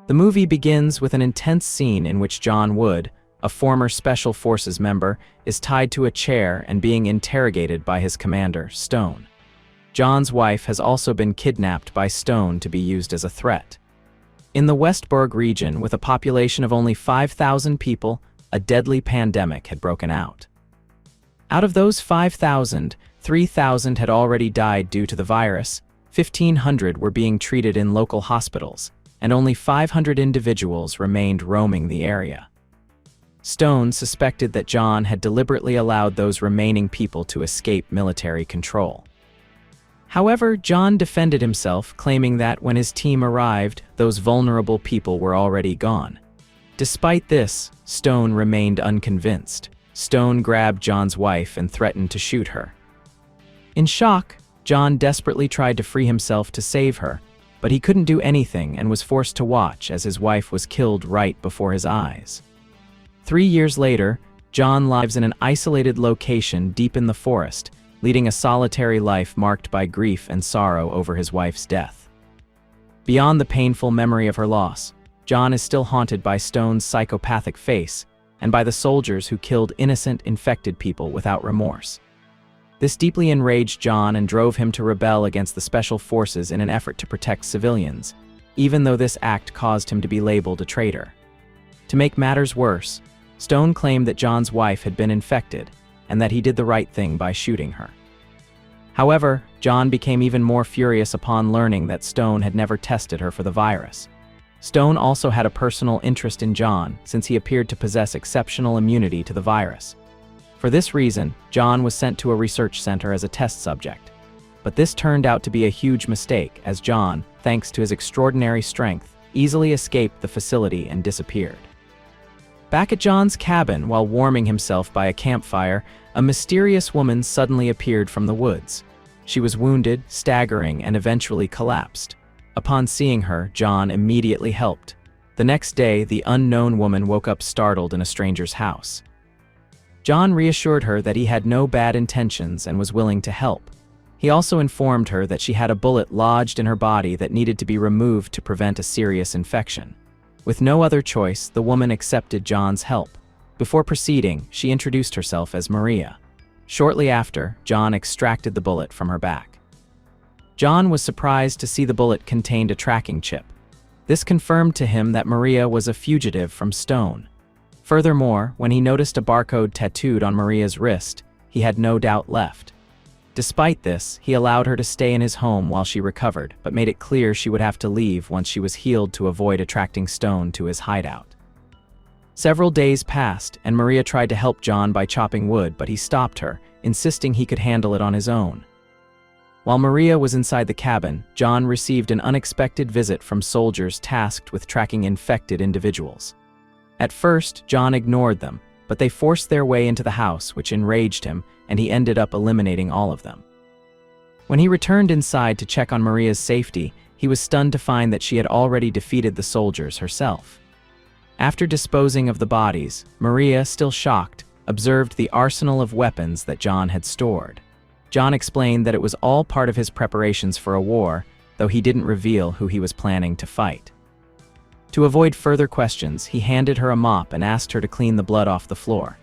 The movie begins with an intense scene in which John Wood, a former Special Forces member, is tied to a chair and being interrogated by his commander, Stone. John's wife has also been kidnapped by Stone to be used as a threat. In the Westburg region, with a population of only 5,000 people, a deadly pandemic had broken out. Out of those 5,000, 3,000 had already died due to the virus, 1,500 were being treated in local hospitals, and only 500 individuals remained roaming the area. Stone suspected that John had deliberately allowed those remaining people to escape military control. However, John defended himself, claiming that when his team arrived, those vulnerable people were already gone. Despite this, Stone remained unconvinced. Stone grabbed John's wife and threatened to shoot her. In shock, John desperately tried to free himself to save her, but he couldn't do anything and was forced to watch as his wife was killed right before his eyes. 3 years later, John lives in an isolated location deep in the forest, leading a solitary life marked by grief and sorrow over his wife's death. Beyond the painful memory of her loss, John is still haunted by Stone's psychopathic face and by the soldiers who killed innocent, infected people without remorse. This deeply enraged John and drove him to rebel against the Special Forces in an effort to protect civilians, even though this act caused him to be labeled a traitor. To make matters worse, Stone claimed that John's wife had been infected and that he did the right thing by shooting her. However, John became even more furious upon learning that Stone had never tested her for the virus. Stone also had a personal interest in John since he appeared to possess exceptional immunity to the virus. For this reason, John was sent to a research center as a test subject. But this turned out to be a huge mistake, as John, thanks to his extraordinary strength, easily escaped the facility and disappeared. Back at John's cabin, while warming himself by a campfire, a mysterious woman suddenly appeared from the woods. She was wounded, staggering, and eventually collapsed. Upon seeing her, John immediately helped. The next day, the unknown woman woke up startled in a stranger's house. John reassured her that he had no bad intentions and was willing to help. He also informed her that she had a bullet lodged in her body that needed to be removed to prevent a serious infection. With no other choice, the woman accepted John's help. Before proceeding, she introduced herself as Maria. Shortly after, John extracted the bullet from her back. John was surprised to see the bullet contained a tracking chip. This confirmed to him that Maria was a fugitive from Stone. Furthermore, when he noticed a barcode tattooed on Maria's wrist, he had no doubt left. Despite this, he allowed her to stay in his home while she recovered, but made it clear she would have to leave once she was healed to avoid attracting Stone to his hideout. Several days passed, and Maria tried to help John by chopping wood, but he stopped her, insisting he could handle it on his own. While Maria was inside the cabin, John received an unexpected visit from soldiers tasked with tracking infected individuals. At first, John ignored them, but they forced their way into the house, which enraged him, and he ended up eliminating all of them. When he returned inside to check on Maria's safety, he was stunned to find that she had already defeated the soldiers herself. After disposing of the bodies, Maria, still shocked, observed the arsenal of weapons that John had stored. John explained that it was all part of his preparations for a war, though he didn't reveal who he was planning to fight. To avoid further questions, he handed her a mop and asked her to clean the blood off the floor.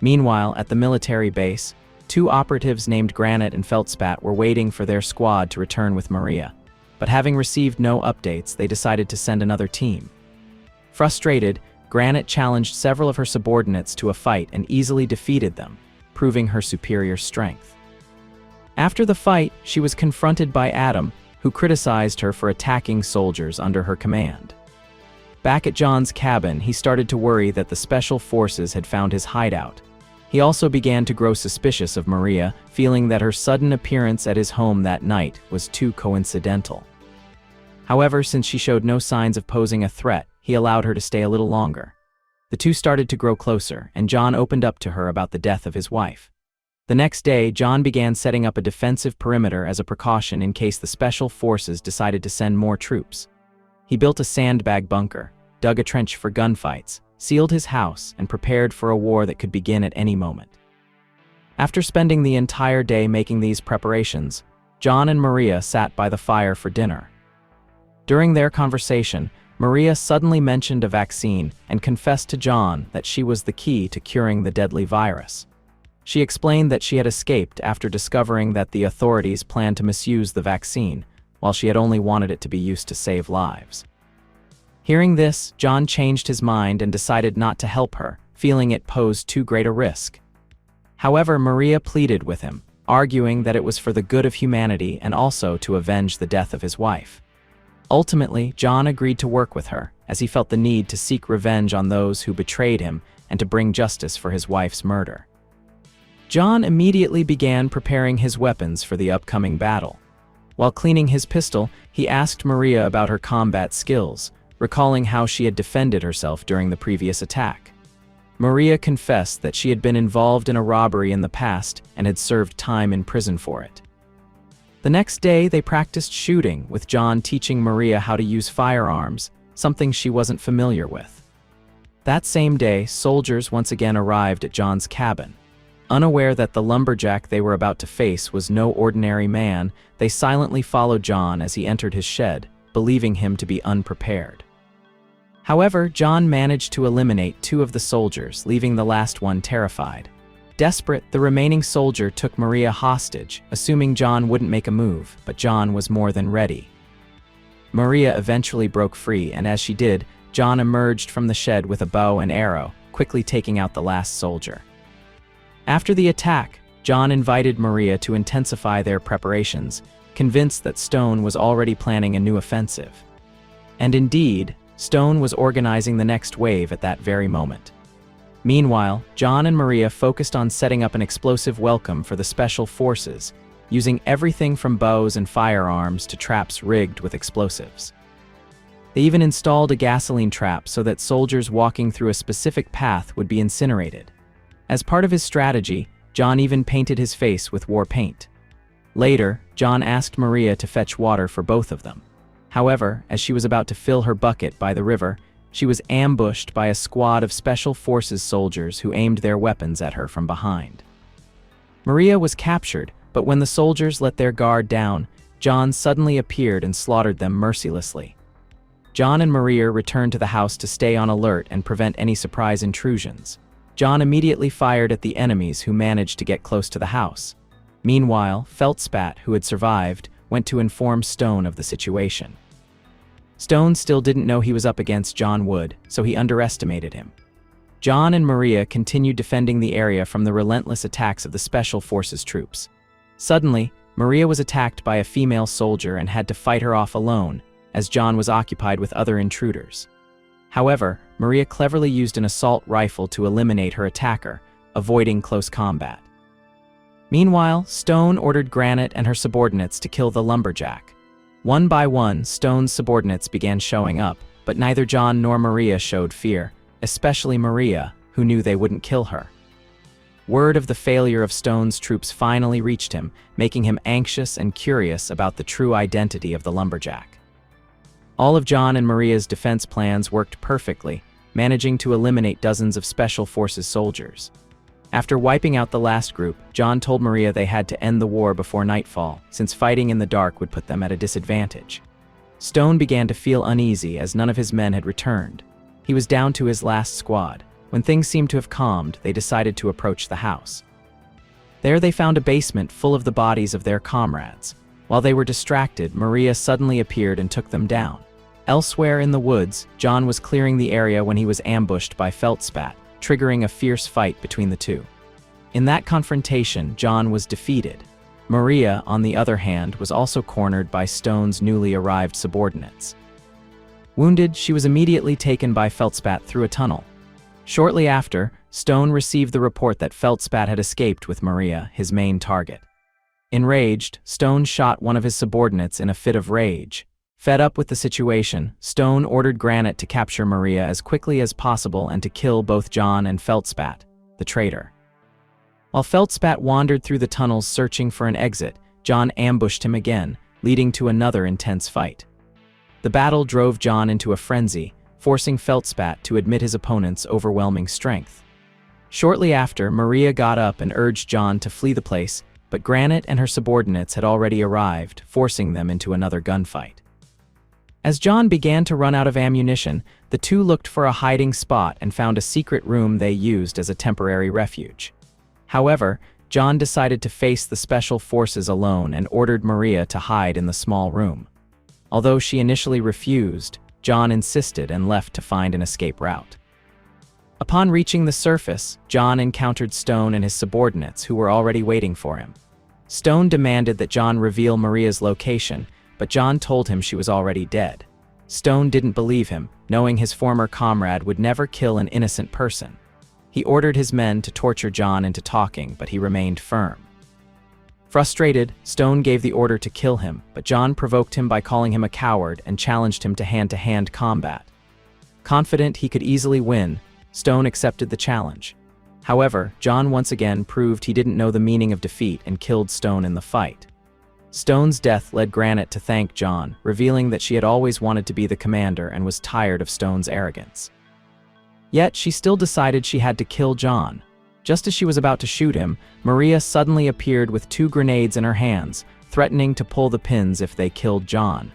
Meanwhile, at the military base, 2 operatives named Granite and Feldspat were waiting for their squad to return with Maria. But having received no updates, they decided to send another team. Frustrated, Granite challenged several of her subordinates to a fight and easily defeated them, proving her superior strength. After the fight, she was confronted by Adam, who criticized her for attacking soldiers under her command. Back at John's cabin, he started to worry that the Special Forces had found his hideout. He also began to grow suspicious of Maria, feeling that her sudden appearance at his home that night was too coincidental. However, since she showed no signs of posing a threat, he allowed her to stay a little longer. The two started to grow closer, and John opened up to her about the death of his wife. The next day, John began setting up a defensive perimeter as a precaution in case the Special Forces decided to send more troops. He built a sandbag bunker, dug a trench for gunfights, sealed his house, and prepared for a war that could begin at any moment. After spending the entire day making these preparations, John and Maria sat by the fire for dinner. During their conversation, Maria suddenly mentioned a vaccine and confessed to John that she was the key to curing the deadly virus. She explained that she had escaped after discovering that the authorities planned to misuse the vaccine, while she had only wanted it to be used to save lives. Hearing this, John changed his mind and decided not to help her, feeling it posed too great a risk. However, Maria pleaded with him, arguing that it was for the good of humanity and also to avenge the death of his wife. Ultimately, John agreed to work with her, as he felt the need to seek revenge on those who betrayed him and to bring justice for his wife's murder. John immediately began preparing his weapons for the upcoming battle. While cleaning his pistol, he asked Maria about her combat skills, recalling how she had defended herself during the previous attack. Maria confessed that she had been involved in a robbery in the past and had served time in prison for it. The next day, they practiced shooting, with John teaching Maria how to use firearms, something she wasn't familiar with. That same day, soldiers once again arrived at John's cabin. Unaware that the lumberjack they were about to face was no ordinary man, they silently followed John as he entered his shed, believing him to be unprepared. However, John managed to eliminate 2 of the soldiers, leaving the last one terrified. Desperate, the remaining soldier took Maria hostage, assuming John wouldn't make a move, but John was more than ready. Maria eventually broke free, and as she did, John emerged from the shed with a bow and arrow, quickly taking out the last soldier. After the attack, John invited Maria to intensify their preparations, convinced that Stone was already planning a new offensive. And indeed, Stone was organizing the next wave at that very moment. Meanwhile, John and Maria focused on setting up an explosive welcome for the special forces, using everything from bows and firearms to traps rigged with explosives. They even installed a gasoline trap so that soldiers walking through a specific path would be incinerated. As part of his strategy, John even painted his face with war paint. Later, John asked Maria to fetch water for both of them. However, as she was about to fill her bucket by the river, she was ambushed by a squad of Special Forces soldiers who aimed their weapons at her from behind. Maria was captured, but when the soldiers let their guard down, John suddenly appeared and slaughtered them mercilessly. John and Maria returned to the house to stay on alert and prevent any surprise intrusions. John immediately fired at the enemies who managed to get close to the house. Meanwhile, Feldspat, who had survived, went to inform Stone of the situation. Stone still didn't know he was up against John Wood, so he underestimated him. John and Maria continued defending the area from the relentless attacks of the Special Forces troops. Suddenly, Maria was attacked by a female soldier and had to fight her off alone, as John was occupied with other intruders. However, Maria cleverly used an assault rifle to eliminate her attacker, avoiding close combat. Meanwhile, Stone ordered Granite and her subordinates to kill the lumberjack. One by one, Stone's subordinates began showing up, but neither John nor Maria showed fear, especially Maria, who knew they wouldn't kill her. Word of the failure of Stone's troops finally reached him, making him anxious and curious about the true identity of the lumberjack. All of John and Maria's defense plans worked perfectly, managing to eliminate dozens of Special Forces soldiers. After wiping out the last group, John told Maria they had to end the war before nightfall, since fighting in the dark would put them at a disadvantage. Stone began to feel uneasy as none of his men had returned. He was down to his last squad. When things seemed to have calmed, they decided to approach the house. There they found a basement full of the bodies of their comrades. While they were distracted, Maria suddenly appeared and took them down. Elsewhere in the woods, John was clearing the area when he was ambushed by Feldspat, triggering a fierce fight between the two. In that confrontation, John was defeated. Maria, on the other hand, was also cornered by Stone's newly arrived subordinates. Wounded, she was immediately taken by Feldspat through a tunnel. Shortly after, Stone received the report that Feldspat had escaped with Maria, his main target. Enraged, Stone shot one of his subordinates in a fit of rage. Fed up with the situation, Stone ordered Granite to capture Maria as quickly as possible and to kill both John and Feldspat, the traitor. While Feldspat wandered through the tunnels searching for an exit, John ambushed him again, leading to another intense fight. The battle drove John into a frenzy, forcing Feldspat to admit his opponent's overwhelming strength. Shortly after, Maria got up and urged John to flee the place, but Granite and her subordinates had already arrived, forcing them into another gunfight. As John began to run out of ammunition, the two looked for a hiding spot and found a secret room they used as a temporary refuge. However, John decided to face the special forces alone and ordered Maria to hide in the small room. Although she initially refused, John insisted and left to find an escape route. Upon reaching the surface, John encountered Stone and his subordinates who were already waiting for him. Stone demanded that John reveal Maria's location, but John told him she was already dead. Stone didn't believe him, knowing his former comrade would never kill an innocent person. He ordered his men to torture John into talking, but he remained firm. Frustrated, Stone gave the order to kill him, but John provoked him by calling him a coward and challenged him to hand-to-hand combat. Confident he could easily win, Stone accepted the challenge. However, John once again proved he didn't know the meaning of defeat and killed Stone in the fight. Stone's death led Granite to thank John, revealing that she had always wanted to be the commander and was tired of Stone's arrogance. Yet she still decided she had to kill John. Just as she was about to shoot him, Maria suddenly appeared with 2 grenades in her hands, threatening to pull the pins if they killed John.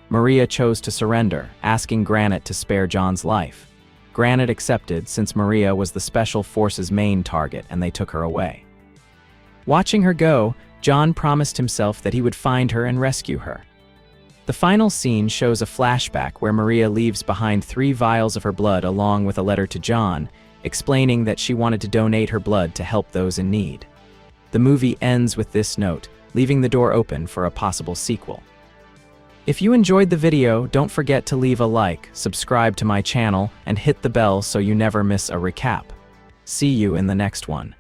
Maria chose to surrender, asking Granite to spare John's life. Granite accepted since Maria was the Special Forces' main target and they took her away. Watching her go, John promised himself that he would find her and rescue her. The final scene shows a flashback where Maria leaves behind 3 vials of her blood along with a letter to John, explaining that she wanted to donate her blood to help those in need. The movie ends with this note, leaving the door open for a possible sequel. If you enjoyed the video, don't forget to leave a like, subscribe to my channel, and hit the bell so you never miss a recap. See you in the next one.